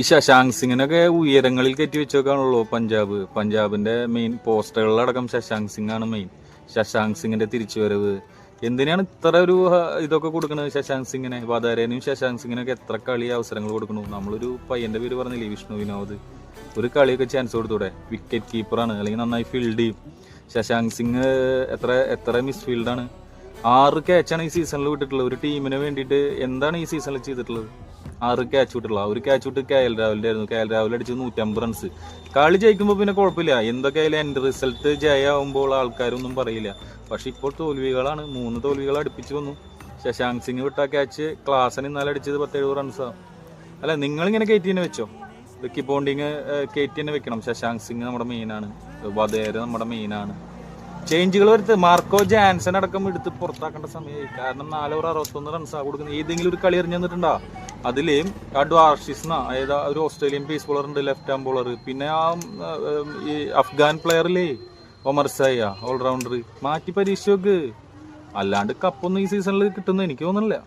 ഈ ശശാങ്ക് സിംഗിനൊക്കെ ഉയരങ്ങളിൽ കയറ്റി വെച്ചേക്കാണല്ലോ പഞ്ചാബിന്റെ മെയിൻ പോസ്റ്ററുകളിലടക്കം ശശാങ്ക് സിംഗ് ആണ് മെയിൻ. ശശാങ്ക് സിംഗിന്റെ തിരിച്ചുവരവ് എന്തിനാണ് ഇത്ര ഒരു ഇതൊക്കെ കൊടുക്കുന്നത് ശശാങ്ക് സിംഗിനെ? വധാരേനും ശശാങ്ക് സിംഗിനൊക്കെ എത്ര കളി അവസരങ്ങൾ കൊടുക്കണു. നമ്മളൊരു പയ്യന്റെ പേര് പറഞ്ഞില്ലേ, വിഷ്ണു വിനോദ്, ഒരു കളിയൊക്കെ ചാൻസ് കൊടുത്തൂടെ? വിക്കറ്റ് കീപ്പറാണ്, അല്ലെങ്കിൽ നന്നായി ഫീൽഡ് ചെയ്യും. ശശാങ്ക് സിംഗ് എത്ര മിസ്ഫീൽഡാണ്. 6 ക്യാച്ചാണ് ഈ സീസണിൽ വിട്ടിട്ടുള്ളത്. ഒരു ടീമിന് വേണ്ടിയിട്ട് എന്താണ് ഈ സീസണിൽ ചെയ്തിട്ടുള്ളത്? 6 ക്യാച്ച് വിട്ടിട്ടുള്ള. ഒരു ക്യാച്ച് വിട്ട് KL രാഹുലിന്റെ ആയിരുന്നു. KL രാഹുൽ അടിച്ചത് 150 റൺസ്. കളി ജയിക്കുമ്പോൾ പിന്നെ കുഴപ്പമില്ല, എന്തൊക്കെ ആയാലും എൻ്റെ റിസൾട്ട് ജയമാകുമ്പോൾ ആൾക്കാരൊന്നും പറയില്ല. പക്ഷെ ഇപ്പോൾ തോൽവികളാണ്. 3 തോൽവികൾ അടുപ്പിച്ച് വന്നു. ശശാങ്ക് സിംഗ് വിട്ട ക്യാച്ച് ക്ലാസ്സിന് ഇന്നലെ അടിച്ചത് 17 റൺസാണ്. അല്ല, നിങ്ങളിങ്ങനെ കയറ്റി തന്നെ വെച്ചോ. റിക്കി പോണ്ടിങ് കയറ്റി തന്നെ വെക്കണം. ശശാങ്ക് സിംഗ് നമ്മുടെ മെയിനാണ്, വധേര നമ്മുടെ മെയിനാണ്. ചേഞ്ചുകൾ വരുത്ത്. മാർക്കോ ജാൻസൺ അടക്കം എടുത്ത് പുറത്താക്കേണ്ട സമയമായി. കാരണം 4 ഓവർ 61 റൺസാണ് കൊടുക്കുന്നത്. ഏതെങ്കിലും ഒരു കളി എറിഞ്ഞു തന്നിട്ടുണ്ടോ? അതിലേയും ഡ്വാർഷിസ്ന, അതായത് ഒരു ഓസ്ട്രേലിയൻ പേസ് ബോളർ ഉണ്ട്, ലെഫ്റ്റ് ഹാൻഡ് ബോളർ. പിന്നെ ഈ അഫ്ഗാൻ പ്ലെയറില്ലേ, ഒമർ സായ, ഓൾറൗണ്ടർ. മാറ്റി പരീക്ഷ നോക്ക്. അല്ലാണ്ട് കപ്പൊന്നും ഈ സീസണിൽ കിട്ടുമെന്ന് എനിക്ക് തോന്നുന്നില്ല.